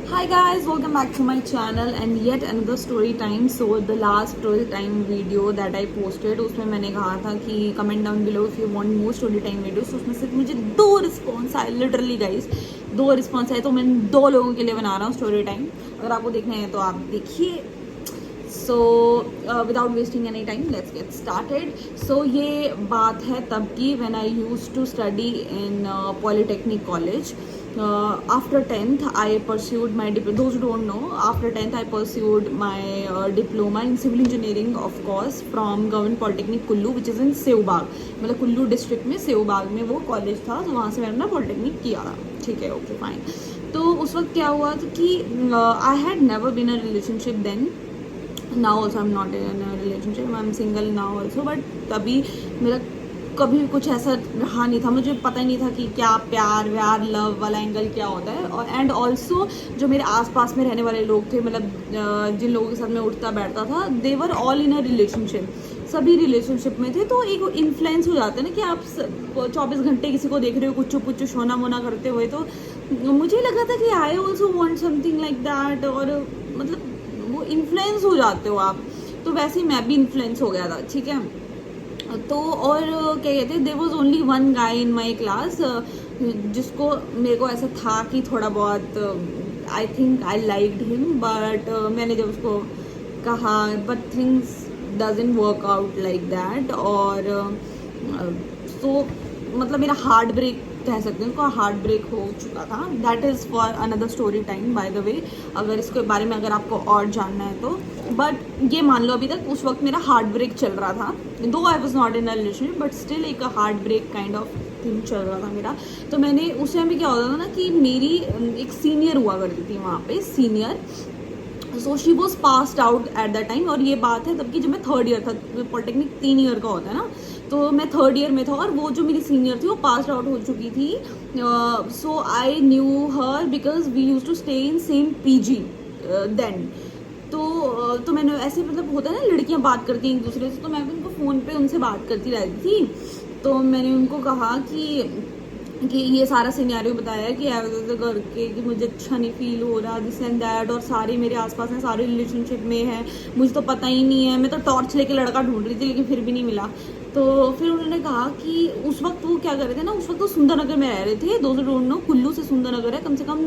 Hi guys, welcome back to my channel and yet another story time. So the last story time video that I posted उसमें मैंने कहा था कि comment down below if you want more story time videos. तो उसमें सिर्फ मुझे 2 response आए, लिटरली गाइस 2 रिस्पॉन्स आए, तो मैं 2 लोगों के लिए बना रहा हूँ स्टोरी टाइम. अगर आपको देखना है तो आप देखिए. So without wasting any time let's get started. So ये बात है तब की when I used to study in polytechnic college. After 10th I pursued my those who don't know, after 10th I pursued my diploma in civil engineering, of course, from Government Polytechnic Kullu, which is in Seobagh. मतलब Kullu district में सेवबाग में वो college था, तो वहाँ से मैंने ना पॉलिटेक्निक किया था. ठीक है, ओके फाइन. तो उस वक्त क्या हुआ था कि I had never been a relationship then. Now also I am not in a relationship, I am single now also. But तभी मेरा कभी कुछ ऐसा रहा नहीं था, मुझे पता ही नहीं था कि क्या प्यार व्यार लव वाला एंगल क्या होता है. और एंड ऑल्सो जो मेरे आसपास में रहने वाले लोग थे, मतलब जिन लोगों के साथ मैं उठता बैठता था, they were all in a relationship. सभी रिलेशनशिप में थे. तो एक इन्फ्लुएंस हो जाता है ना कि आप 24 घंटे किसी को देख रहे हो कुछ कुछ सोना मोना करते हुए. तो मुझे लगा था कि I also want something like that. और मतलब वो इन्फ्लुएंस हो जाते हो आप. तो वैसे ही मैं भी इन्फ्लुएंस हो गया था. ठीक है. तो और क्या कहते हैं, there was only one guy in my class जिसको मेरे को ऐसा था कि थोड़ा बहुत I think I liked him. But मैंने जब उसको कहा but things doesn't work out like that. और सो मतलब मेरा हार्ट ब्रेक कह सकते हैं, उसको हार्ट ब्रेक हो चुका था. That is for another story time bye the वे, अगर इसके बारे में अगर आपको और जानना है तो. बट ये मान लो अभी तक उस वक्त मेरा हार्ट ब्रेक चल रहा था. Though I was not in a relationship but still एक heart break kind of thing चल रहा था मेरा. तो मैंने उस टाइम में क्या होता था ना कि मेरी एक सीनियर हुआ करती थी वहाँ पे, senior. So she was passed out at that time. और ये बात है तब की जब मैं 3rd ईयर था. पॉलिटेक्निक 3 ईयर का होता है ना, तो मैं 3rd ईयर में था. और वो जो मेरी सीनियर थी वो पास आउट हो चुकी थी. So I knew her because we use to stay in same PG then. तो मैंने ऐसे मतलब होता है ना लड़कियां बात करती हैं एक दूसरे से, तो मैं उनको फ़ोन पे उनसे बात करती रहती थी. तो मैंने उनको कहा कि ये सारा सिनेरियो बताया कि ऐसे करके कि मुझे अच्छा नहीं फील हो रहा, दिस एंड दैट. और सारे मेरे आसपास हैं, सारे रिलेशनशिप में हैं, मुझे तो पता ही नहीं है. मैं तो टॉर्च लेके लड़का ढूंढ रही थी लेकिन फिर भी नहीं मिला. तो फिर उन्होंने कहा कि उस वक्त वो क्या कर रहे थे ना, उस वक्त वो सुंदरनगर में रह रहे थे. दो डोंट नो, कुल्लू से सुंदरनगर है कम से कम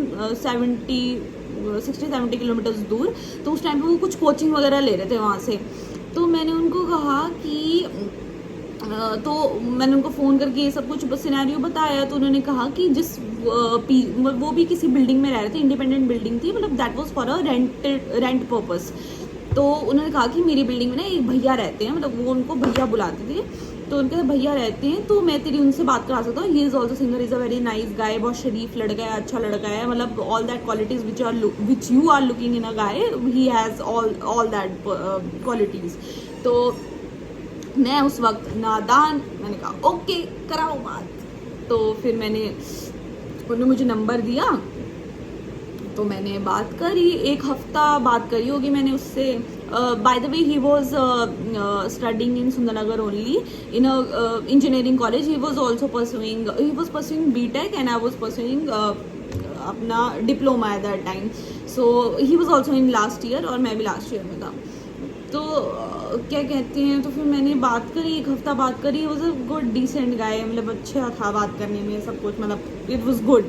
60-70 किलोमीटर्स दूर. तो उस टाइम पे वो कुछ कोचिंग वगैरह ले रहे थे वहाँ से. तो मैंने उनको कहा कि तो मैंने उनको फ़ोन करके ये सब कुछ सिनेरियो बताया. तो उन्होंने कहा कि वो भी किसी बिल्डिंग में रह रहे थे, इंडिपेंडेंट बिल्डिंग थी, मतलब that was for a rent purpose. तो उन्होंने कहा कि मेरी बिल्डिंग में ना एक भैया रहते हैं, मतलब वो उनको भैया बुलाते थे. तो उनके भैया रहते हैं, तो मैं तेरी उनसे बात करा सकता हूँ. He is also singer, is a very nice guy, बहुत शरीफ लड़का है, अच्छा लड़का है, मतलब all that qualities which you are looking in a guy, he has all that qualities. तो मैं उस वक्त नादान, मैंने कहा ओके कराओ बात. तो फिर उन्होंने मुझे नंबर दिया. तो मैंने बात करी, 1 हफ्ता बात करी होगी मैंने उससे. By the way he was studying in Sundernagar only in engineering college. He was pursuing BTech and I was pursuing अपना diploma at that time. So he was also in last year और मैं भी लास्ट ईयर में था. तो क्या कहते हैं, तो फिर मैंने बात करी, 1 हफ्ता बात करी. Was a good decent guy, मतलब अच्छा था बात करने में सब कुछ, मतलब इट वॉज गुड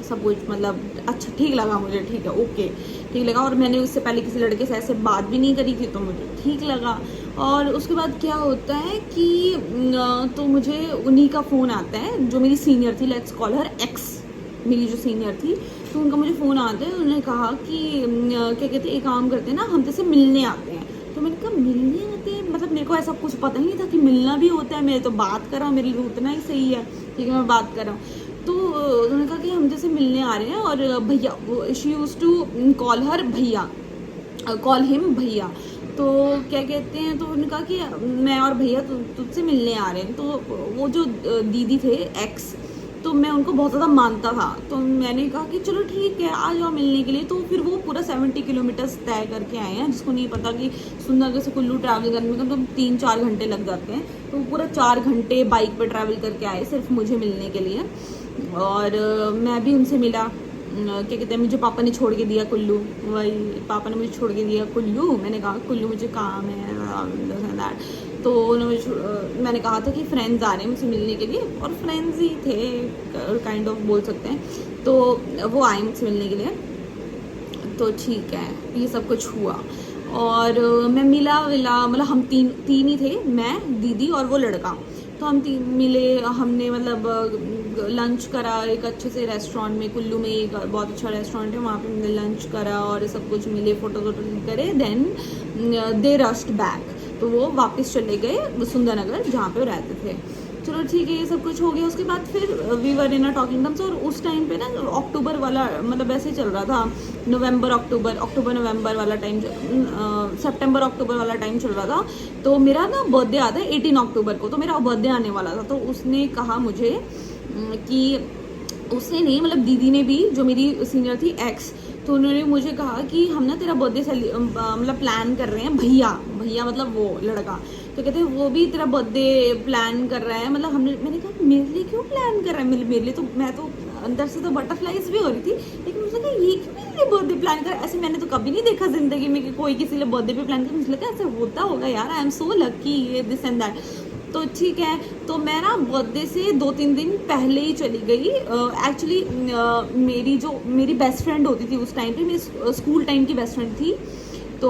सब कुछ, मतलब अच्छा ठीक लगा मुझे. ठीक है, ओके ठीक लगा. और मैंने उससे पहले किसी लड़के से ऐसे बात भी नहीं करी थी, तो मुझे ठीक लगा. और उसके बाद क्या होता है कि तो मुझे उन्हीं का फ़ोन आता है जो मेरी सीनियर थी, लेट्स कॉल हर एक्स, मेरी जो सीनियर थी. तो उनका मुझे फ़ोन आता है. उन्होंने कहा कि क्या कहते हैं, एक काम करते हैं ना, हम जैसे मिलने आते हैं. तो मैंने कहा मिलने आते हैं, मतलब मेरे को ऐसा कुछ पता ही नहीं था कि मिलना भी होता है. मैं तो बात कर रहा हूँ, मेरे लिए उतना ही सही है, ठीक है मैं बात कर रहा हूँ. तो उन्होंने कहा कि हम जैसे मिलने आ रहे हैं और भैया, वो she use to call her भैया, कॉल हिम भैया. तो क्या कहते हैं, तो उन्होंने कहा कि मैं और भैया तुझसे मिलने आ रहे हैं. तो वो जो दीदी थे एक्स, तो मैं उनको बहुत ज़्यादा मानता था. तो मैंने कहा कि चलो ठीक है आ जाओ मिलने के लिए. तो फिर वो पूरा 70 किलोमीटर्स तय करके आए हैं, जिसको नहीं पता कि सुंदरनगर से कुल्लू ट्रैवल करने में तो 3-4 घंटे लग जाते हैं. तो पूरा 4 घंटे बाइक पर ट्रैवल करके आए सिर्फ मुझे मिलने के लिए. और मैं भी उनसे मिला. क्या कहते हैं, मुझे पापा ने छोड़ के दिया कुल्लू, वही पापा ने मुझे छोड़ के दिया कुल्लू। मैंने कहा कुल्लू मुझे काम है, तो मैंने कहा था कि फ्रेंड्स आ रहे हैं मुझसे मिलने के लिए, और फ्रेंड्स ही थे काइंड ऑफ बोल सकते हैं। तो वो आए मुझसे मिलने के लिए, तो ठीक है ये सब कुछ हुआ। और मैं मिला मतलब हम तीन ही थे, मैं, दीदी और वो लड़का। तो हम तीन मिले, हमने मतलब लंच करा एक अच्छे से रेस्टोरेंट में, कुल्लू में एक बहुत अच्छा रेस्टोरेंट है, वहाँ पे हमने लंच करा और सब कुछ मिले, फ़ोटो करे। देन दे रश्ड बैक, तो वो वापस चले गए सुंदरनगर जहाँ पे वो रहते थे। चलो ठीक है, ये सब कुछ हो गया। उसके बाद फिर we were in a talking terms, और उस टाइम पे ना अक्टूबर वाला मतलब ऐसे चल रहा था, नवंबर अक्टूबर नवंबर वाला टाइम, सितंबर अक्टूबर वाला टाइम चल रहा था। तो मेरा ना बर्थडे आता है 18 अक्टूबर को, तो मेरा बर्थडे आने वाला था। तो उसने कहा मुझे कि उसने नहीं, मतलब दीदी ने भी, जो मेरी सीनियर थी एक्स, तो उन्होंने मुझे कहा कि हम ना तेरा बर्थडे मतलब प्लान कर रहे हैं, भैया मतलब वो लड़का। तो कहते हैं वो भी तेरा बर्थडे प्लान कर रहा है, मतलब मैंने कहा मेरे लिए क्यों प्लान कर रहा है, मेरे लिए तो, मैं तो अंदर से तो बटरफ्लाइज भी हो रही थी, लेकिन मुझे लगा ये क्यों मेरे लिए बर्थडे प्लान कर, ऐसे मैंने तो कभी नहीं देखा जिंदगी में कि कोई किसी लिए बर्थडे पे प्लान कर। मुझे लगा ऐसे होता होगा यार, आई एम सो लकी, ये दिस एंड दैट। तो ठीक है, तो मैं ना बर्थडे से 2-3 दिन पहले ही चली गई। एक्चुअली मेरी बेस्ट फ्रेंड होती थी उस टाइम पे, मेरी स्कूल टाइम की बेस्ट फ्रेंड थी, तो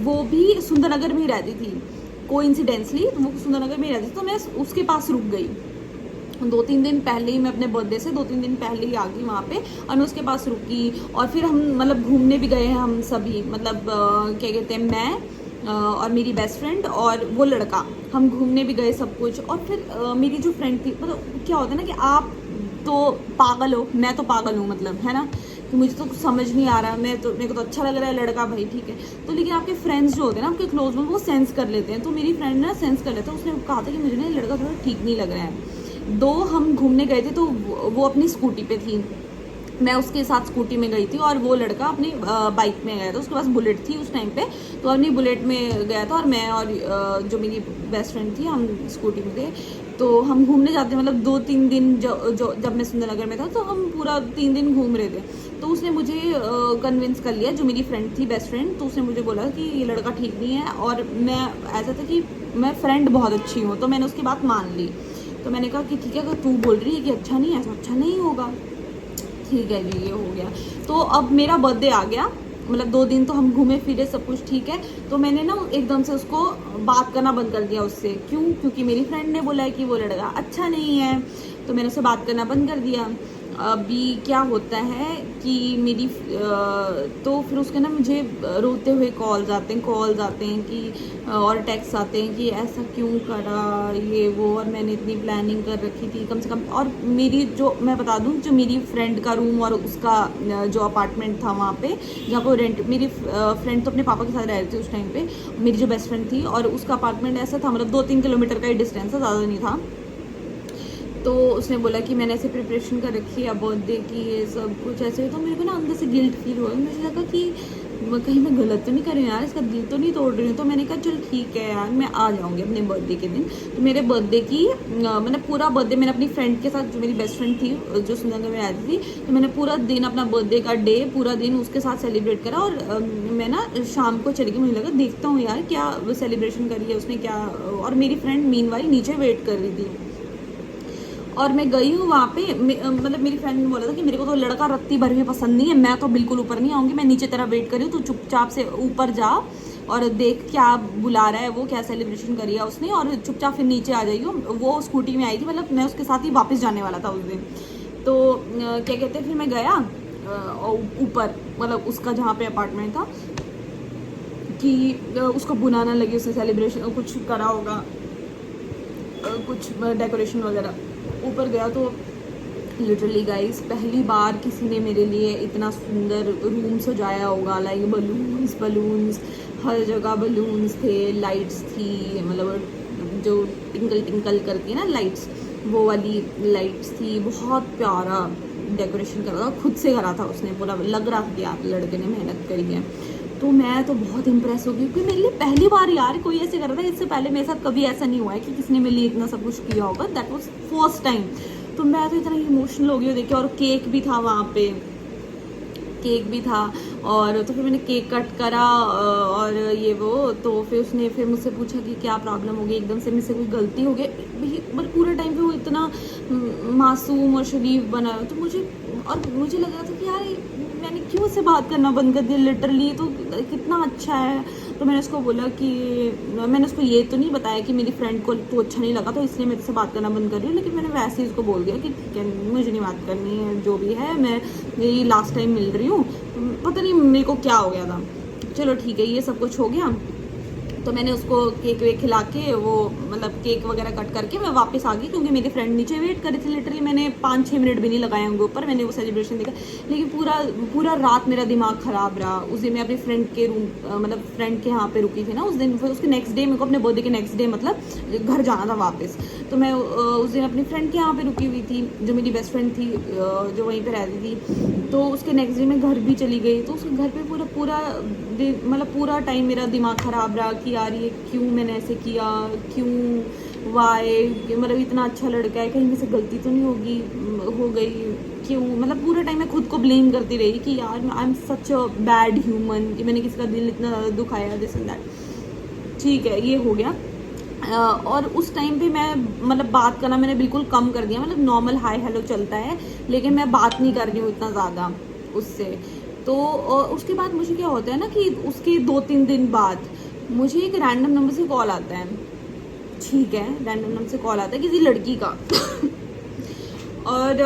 वो भी सुंदरनगर में ही रहती थी। कोइंसिडेंसली वो सुंदरनगर में ही रहती थी, तो मैं उसके पास रुक गई। 2-3 दिन पहले ही, मैं अपने बर्थडे से 2-3 दिन पहले ही आ गई वहाँ पे, और मैं उसके पास रुकी। और फिर हम मतलब घूमने भी गए हैं हम सभी, मतलब क्या कहते हैं, मैं और मेरी बेस्ट फ्रेंड और वो लड़का, हम घूमने भी गए सब कुछ। और फिर मेरी जो फ्रेंड थी, मतलब क्या होता है ना कि आप तो पागल हो, मैं तो पागल हूँ, मतलब है ना कि मुझे तो कुछ समझ नहीं आ रहा, मेरे को तो अच्छा लग रहा है लड़का, भाई ठीक है। तो लेकिन आपके फ्रेंड्स जो होते हैं ना, आपके क्लोज में, वो सेंस कर लेते हैं। तो मेरी फ्रेंड ने सेंस कर लेता, उसने कहा था कि मुझे ना लड़का थोड़ा ठीक नहीं लग रहा है। हम घूमने गए थे, तो वो अपनी स्कूटी पे थी, मैं उसके साथ स्कूटी में गई थी, और वो लड़का अपनी बाइक में गया था, उसके पास बुलेट थी उस टाइम पे, तो अपनी बुलेट में गया था, और मैं और जो मेरी बेस्ट फ्रेंड थी, हम स्कूटी में थे। तो हम घूमने जाते, मतलब 2-3 दिन जब मैं सुंदरनगर में था, तो हम पूरा 3 दिन घूम रहे थे। तो उसने मुझे कन्विंस कर लिया, जो मेरी फ्रेंड थी, बेस्ट फ्रेंड, तो उसने मुझे बोला कि ये लड़का ठीक नहीं है। और मैं, ऐसा था कि मैं फ्रेंड बहुत अच्छी हूँ, तो मैंने उसकी बात मान ली। तो मैंने कहा कि ठीक है, अगर तू बोल रही है कि अच्छा नहीं है, तो अच्छा नहीं होगा, ठीक है जी, ये हो गया। तो अब मेरा बर्थडे आ गया, मतलब 2 दिन तो हम घूमे फिरे, सब कुछ ठीक है। तो मैंने ना एकदम से उसको बात करना बंद कर दिया उससे, क्योंकि मेरी फ्रेंड ने बोला है कि वो लड़का अच्छा नहीं है, तो मैंने उससे बात करना बंद कर दिया। अभी क्या होता है कि तो फिर उसके ना मुझे रोते हुए कॉल्स आते हैं कि और टेक्स्ट आते हैं कि ऐसा क्यों करा, ये वो, और मैंने इतनी प्लानिंग कर रखी थी कम से कम। और मेरी जो, मैं बता दूं, जो मेरी फ्रेंड का रूम और उसका जो अपार्टमेंट था वहाँ पे, जहाँ पे रेंट, मेरी फ्रेंड तो अपने पापा के साथ रह रही थी उस टाइम पे, मेरी जो बेस्ट फ्रेंड थी, और उसका अपार्टमेंट ऐसा था, मतलब 2-3 किलोमीटर का ही डिस्टेंस था, ज़्यादा नहीं था। तो उसने बोला कि मैंने ऐसे प्रिपरेशन कर रखी है बर्थडे की, ये सब कुछ ऐसे। तो मेरे को ना अंदर से गिल्ट फील हुआ, मुझे लगा कि कहीं मैं गलत तो नहीं कर रही हूँ यार, इसका दिल तो नहीं तोड़ रही हूँ। तो मैंने कहा चल ठीक है यार, मैं आ जाऊँगी अपने बर्थडे के दिन। तो मेरे बर्थडे की मैंने पूरा बर्थडे मैंने अपनी फ्रेंड के साथ, जो मेरी बेस्ट फ्रेंड थी, जो सुंदरनगर में रहती थी, तो मैंने पूरा दिन, अपना बर्थडे का डे पूरा दिन उसके साथ सेलिब्रेट करा। और मैं ना शाम को चली गई, मुझे लगा देखता हूँ यार क्या सेलिब्रेशन करी है उसने, क्या। और मेरी फ्रेंड मीनवाइल नीचे वेट कर रही थी, और मैं गई हूँ वहाँ पे, मतलब मेरी फ्रेंड ने बोला था कि मेरे को तो लड़का रत्ती भर भी पसंद नहीं है, मैं तो बिल्कुल ऊपर नहीं आऊँगी, मैं नीचे तेरा वेट कर रही हूँ, तू चुपचाप से ऊपर जा और देख क्या बुला रहा है वो, क्या सेलिब्रेशन करी है उसने, और चुपचाप फिर नीचे आ जाइयो। वो स्कूटी में आई थी, मतलब मैं उसके साथ ही वापस जाने वाला था उस दिन। तो क्या कहते हैं, फिर मैं गया ऊपर, मतलब उसका जहाँ पे अपार्टमेंट था, कि उसको बुरा ना लगे, उसने सेलिब्रेशन कुछ करा होगा, कुछ डेकोरेशन वगैरह। ऊपर गया तो लिटरली गाइस, पहली बार किसी ने मेरे लिए इतना सुंदर रूम सजाया होगा, लाइक बलून्स हर जगह, बलून्स थे, लाइट्स थी, मतलब जो टिंकल टिंकल करती है ना लाइट्स, वो वाली लाइट्स थी, बहुत प्यारा डेकोरेशन करा था, खुद से करा था उसने, पूरा लग रहा था कि आप लड़के ने मेहनत करी है। तो मैं तो बहुत इम्प्रेस हो गई, क्योंकि मेरे लिए पहली बार यार कोई ऐसे कर रहा था। इससे पहले मेरे साथ कभी ऐसा नहीं हुआ है कि किसी ने मेरे लिए इतना सब कुछ किया होगा, दैट वाज फर्स्ट टाइम। तो मैं तो इतना इमोशनल हो गई देख के, और केक भी था वहाँ पे, केक भी था। और तो फिर मैंने केक कट करा और ये वो, तो फिर उसने फिर मुझसे पूछा कि क्या प्रॉब्लम हो गई, एकदम से मुझसे कोई गलती हो गई भाई। बट पूरे टाइम पे वो इतना मासूम और शरीफ बना है, तो मुझे लग रहा था कि यार मैंने क्यों से बात करना बंद कर दिया, लिटरली तो कितना अच्छा है। तो मैंने उसको बोला कि मैंने उसको ये तो नहीं बताया कि मेरी फ्रेंड को तो अच्छा नहीं लगा तो इसलिए मेरे से बात करना बंद कर रही हूँ, लेकिन मैंने वैसे ही उसको बोल दिया कि ठीक है मुझे नहीं बात करनी है, जो भी है मैं यही लास्ट टाइम मिल रही हूँ, पता नहीं मेरे को क्या हो गया था। चलो ठीक है, ये सब कुछ हो गया। तो मैंने उसको केक वेक खिला के वो मतलब केक वगैरह कट करके मैं वापस आ गई, क्योंकि मेरी फ्रेंड नीचे वेट कर रही थी। लिटरली मैंने 5-6 मिनट भी नहीं लगाए उनके ऊपर, मैंने वो सेलिब्रेशन देखा। लेकिन पूरा रात मेरा दिमाग ख़राब रहा। उस दिन मैं अपनी फ्रेंड के रूम मतलब फ्रेंड के यहाँ पे रुकी थी ना उस दिन। फिर उसके नेक्स्ट डे मेरे को अपने बर्थडे के नेक्स्ट डे मतलब घर जाना था वापस। तो मैं उस दिन अपनी फ्रेंड के यहाँ पे रुकी हुई थी, जो मेरी बेस्ट फ्रेंड थी, जो वहीं पे रहती थी। तो उसके नेक्स्ट डे मैं घर भी चली गई। तो उसके घर पे पूरा दिन मतलब पूरा टाइम मेरा दिमाग ख़राब रहा कि यार ये क्यों मैंने ऐसे किया, क्यों वाई, मतलब इतना अच्छा लड़का है, कहीं से गलती तो नहीं हो गई, क्यों, मतलब पूरा टाइम मैं खुद को ब्लेम करती रही कि यार I am such a bad human, कि मैंने किसी का दिल इतना दुखाया, दिस एंड दैट। ठीक है, ये हो गया। और उस टाइम पे मैं मतलब बात करना मैंने बिल्कुल कम कर दिया। मतलब नॉर्मल हाय हेलो चलता है, लेकिन मैं बात नहीं कर रही हूँ इतना ज़्यादा उससे। तो उसके बाद मुझे क्या होता है ना कि उसके 2-3 दिन बाद मुझे एक रैंडम नंबर से कॉल आता है। ठीक है, रैंडम नंबर से कॉल आता है किसी लड़की का और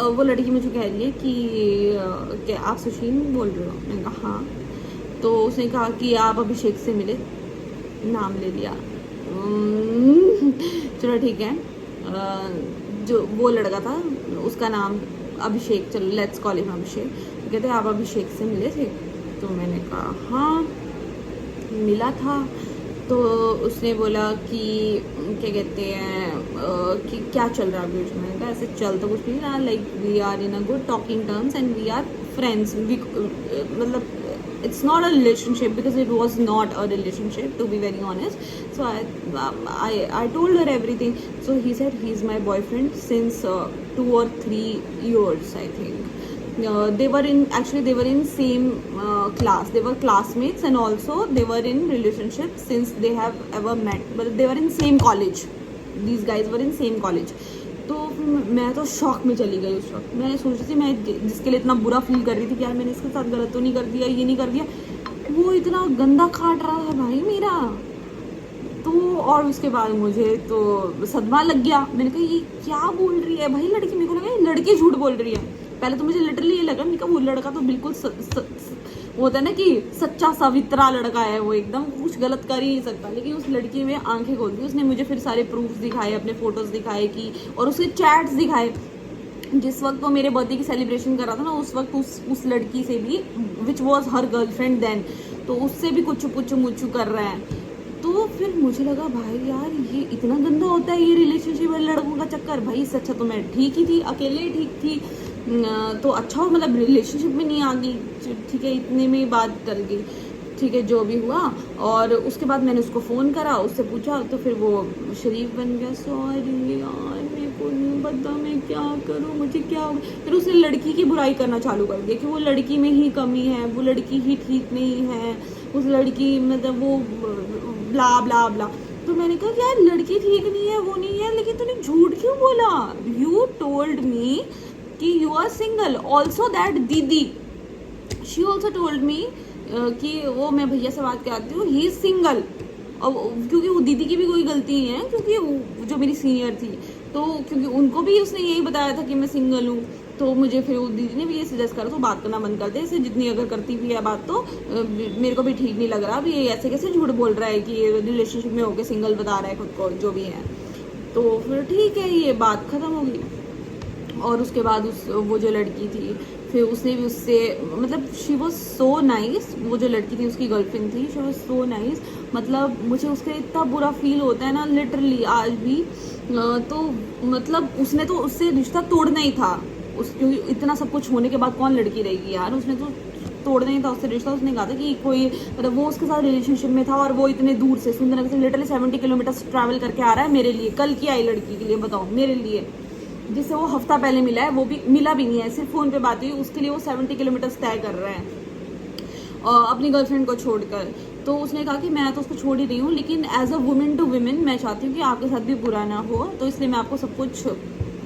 वो लड़की मुझे कह रही है कि क्या आप सुशील बोल रहे हो? मैंने कहा हाँ। तो उसने कहा कि आप अभिषेक से मिले, नाम ले लिया। चलो ठीक है, जो वो लड़का था उसका नाम अभिषेक, चलो लेट्स कॉल हिम अभिषेक। तो कहते आप अभिषेक से मिले थे? तो मैंने कहा हाँ मिला था। तो उसने बोला कि क्या कहते हैं कि क्या चल रहा है बीच में? ऐसे चल तो कुछ नहीं रहा, like we are in a good talking terms and we are friends. मतलब it's not a relationship because it was not a relationship, to be very honest. So I told her everything. So he said he's my boyfriend since 2 or 3 years I think. They were in same class, they were classmates, and also they were in relationship since they have ever met, but they were in same college. These guys were in same college. तो मैं तो shock में चली गई। उस वक्त मैं सोच रही थी, मैं जिसके लिए इतना बुरा फील कर रही थी कि यार मैंने इसके साथ गलत तो नहीं कर दिया, ये नहीं कर दिया, वो इतना गंदा काट रहा था भाई मेरा। तो और उसके बाद मुझे तो सदमा लग गया। मैंने कहा ये क्या बोल रही है भाई लड़की? मेरे को लगा ये लड़की झूठ बोल रही है। पहले तो मुझे लिटरली ये लगा, मैंने कहा वो लड़का तो बिल्कुल होता है ना कि सच्चा सवित्रा लड़का है, वो एकदम कुछ गलत कर ही नहीं सकता। लेकिन उस लड़की में आंखें खोल दी। उसने मुझे फिर सारे प्रूफ्स दिखाए, अपने फोटोज दिखाए कि, और उसके चैट्स दिखाए। जिस वक्त वो मेरे बर्थडे की सेलिब्रेशन कर रहा था ना, उस वक्त उस लड़की से भी, which was her girlfriend then, तो उससे भी कुछ पुच्चू मुच्चू कर रहा है। तो फिर मुझे लगा भाई यार ये इतना गंदा होता है ये रिलेशनशिप वाले लड़कों का चक्कर। भाई इससे अच्छा तो मैं ठीक ही थी, अकेले ही ठीक थी, तो अच्छा हो, मतलब रिलेशनशिप में नहीं आ गई। ठीक है, इतने में ही बात टल गई। ठीक है, जो भी हुआ। और उसके बाद मैंने उसको फ़ोन करा, उससे पूछा, तो फिर वो शरीफ बन गया। सॉरी यार मेरे को नहीं पता मैं क्या करूँ, मुझे क्या हो। फिर उसने लड़की की बुराई करना चालू कर दिया कि वो लड़की में ही कमी है, वो लड़की ही ठीक नहीं है, उस लड़की मतलब वो ब्ला ब्ला ब्ला। तो मैंने कहा यार लड़की ठीक नहीं है, वो नहीं है, लेकिन तूने झूठ क्यों बोला? यू टोल्ड मी कि you are single. Also that दीदी, शी ऑल्सो टोल्ड मी कि वो मैं भैया से बात कराती हूँ, ही इज सिंगल। और क्योंकि वो दीदी की भी कोई गलती नहीं है, क्योंकि जो मेरी सीनियर थी, तो क्योंकि उनको भी उसने यही बताया था कि मैं सिंगल हूँ। तो मुझे फिर वो दीदी ने भी ये सजेस्ट करा तो बात करना बंद कर दे इसे, जितनी अगर करती भी है बात तो मेरे को भी ठीक नहीं लग रहा। अब ये ऐसे कैसे झूठ बोल रहा है कि रिलेशनशिप में होकर सिंगल बता रहा है खुद को, जो भी है। तो फिर ठीक है, ये बात ख़त्म हो गई। और उसके बाद वो जो लड़की थी, फिर उसने भी उससे मतलब शी वॉज सो नाइस। वो जो लड़की थी उसकी गर्लफ्रेंड थी, शी वॉज सो नाइस। मतलब मुझे उसका इतना बुरा फील होता है ना लिटरली आज भी। तो मतलब उसने तो उससे रिश्ता तोड़ना ही था, क्योंकि इतना सब कुछ होने के बाद कौन लड़की रहेगी यार। उसने तो तोड़ना ही था उससे रिश्ता। उसने कहा था कि कोई मतलब वो उसके साथ रिलेशनशिप में था, और वो इतने दूर से सुंदरनगर से लिटरली 70 किलोमीटर ट्रैवल करके आ रहा है मेरे लिए। कल की आई लड़की के लिए, बताओ, मेरे लिए। जिससे वो हफ्ता पहले मिला है, वो भी मिला भी नहीं है, सिर्फ फ़ोन पे बात हुई, उसके लिए वो 70 किलोमीटर तय कर रहे हैं अपनी गर्लफ्रेंड को छोड़कर। तो उसने कहा कि मैं तो उसको छोड़ ही रही हूँ, लेकिन as a women to women मैं चाहती हूँ कि आपके साथ भी बुरा ना हो, तो इसलिए मैं आपको सब कुछ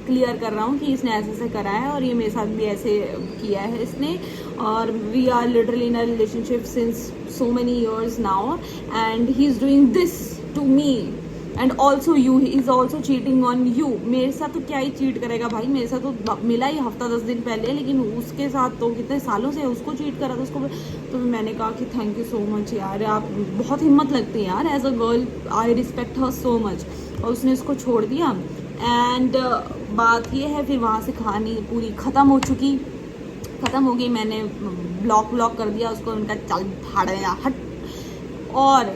क्लियर कर रहा हूँ कि इसने ऐसे ऐसे करा है और ये मेरे साथ भी ऐसे किया है इसने, और we are literally in a relationship since so many years now and he is doing this to me and also you, he is also cheating on you. मेरे साथ तो क्या ही चीट करेगा भाई, मेरे साथ तो मिला ही हफ्ता 10 दिन पहले, लेकिन उसके साथ तो कितने सालों से उसको चीट करा था उसको। तो मैंने कहा कि थैंक यू सो मच यार, आप बहुत हिम्मत लगती है यार, as a girl I respect her so much. और उसने उसको छोड़ दिया एंड बात ये है, फिर वहाँ से कहानी पूरी ख़त्म हो चुकी, ख़त्म हो गई, मैंने ब्लॉक कर दिया उसको, उनका चल भाड़ गया हट। और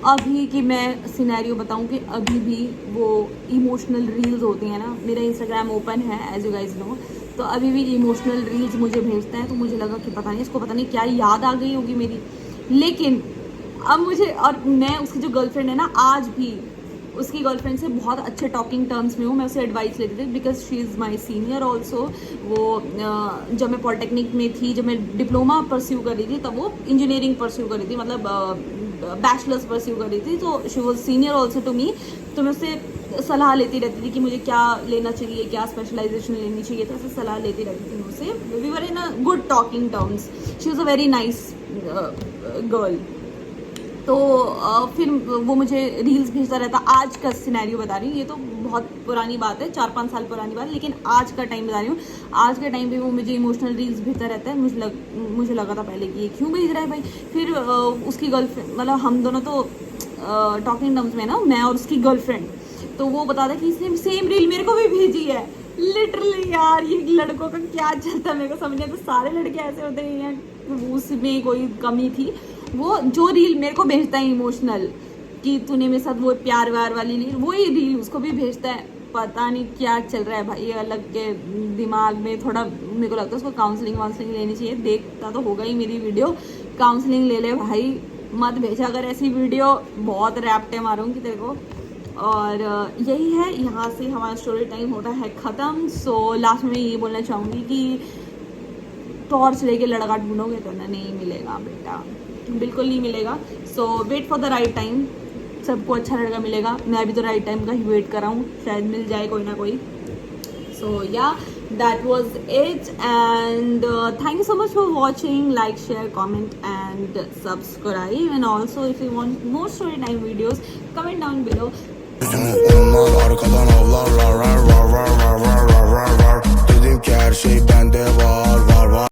अभी की मैं सिनेरियो बताऊं कि अभी भी वो इमोशनल रील्स होती हैं ना, मेरा इंस्टाग्राम ओपन है एज यू गाइज नो, तो अभी भी इमोशनल रील्स मुझे भेजता है। तो मुझे लगा कि पता नहीं इसको, पता नहीं क्या याद आ गई होगी मेरी, लेकिन अब मुझे, और मैं उसकी जो गर्लफ्रेंड है ना, आज भी उसकी गर्लफ्रेंड से बहुत अच्छे टॉकिंग टर्म्स में हूँ, मैं उससे एडवाइस लेती थी because she is my senior also. वो जब मैं पॉलिटेक्निक में थी, जब मैं डिप्लोमा परस्यू कर रही थी, तब वो इंजीनियरिंग परस्यू कर रही थी, मतलब बैचलर्स परस्यू कर रही थी, तो she was senior also to me. तो मैं उससे सलाह लेती रहती थी कि मुझे क्या लेना चाहिए, क्या स्पेशलाइजेशन लेनी चाहिए, तो ऐसे सलाह लेती रहती थी उससे। We were in a good talking terms, she was a very nice girl. तो फिर वो मुझे रील्स भेजता रहता। आज का सिनेरियो बता रही हूँ, ये तो बहुत पुरानी बात है, 4-5 साल पुरानी बात, लेकिन आज का टाइम बता रही हूँ। आज के टाइम पे वो मुझे इमोशनल रील्स भेजता रहता है। मुझे लगा था पहले कि ये क्यों भेज रहा है भाई। फिर उसकी गर्लफ्रेंड, मतलब हम दोनों तो टॉकिंग टर्म्स में ना, मैं और उसकी गर्लफ्रेंड, तो वो बताता कि इसने सेम रील मेरे को भी भेजी है। लिटरली यार, ये लड़कों का क्या चलता है मेरे को समझ नहीं आता, सारे लड़के ऐसे होते हैं या उसमें कोई कमी थी। वो जो रील मेरे को भेजता है इमोशनल कि तूने मेरे साथ वो प्यार व्यार वाली रील, वही रील उसको भी भेजता है। पता नहीं क्या चल रहा है भाई, ये अलग के दिमाग में थोड़ा, मेरे को लगता है उसको काउंसलिंग वाउंसलिंग लेनी चाहिए। देखता तो होगा ही मेरी वीडियो, काउंसलिंग ले ले भाई, मत भेजा अगर ऐसी वीडियो, बहुत रैप्टे मारूंगी तेरे को। और यही है, यहाँ से हमारा स्टोरी टाइम होता है ख़त्म। सो लास्ट में ये बोलना चाहूँगी कि टॉर्च लेके लड़का ढूंढोगे तो ना, नहीं मिलेगा बेटा, बिल्कुल नहीं मिलेगा। So wait for the right time, सबको अच्छा लड़का मिलेगा। मैं भी तो राइट टाइम का ही वेट कर रहा हूँ, शायद मिल जाए कोई ना कोई। सो या that was it, and thank you so much for watching. Like, share, comment and subscribe, and also if you want more story time videos, comment down below. Onlar arkadan avlar, rar rar rar rar rar rar rar rar. Dedim ki her şey bende var var var.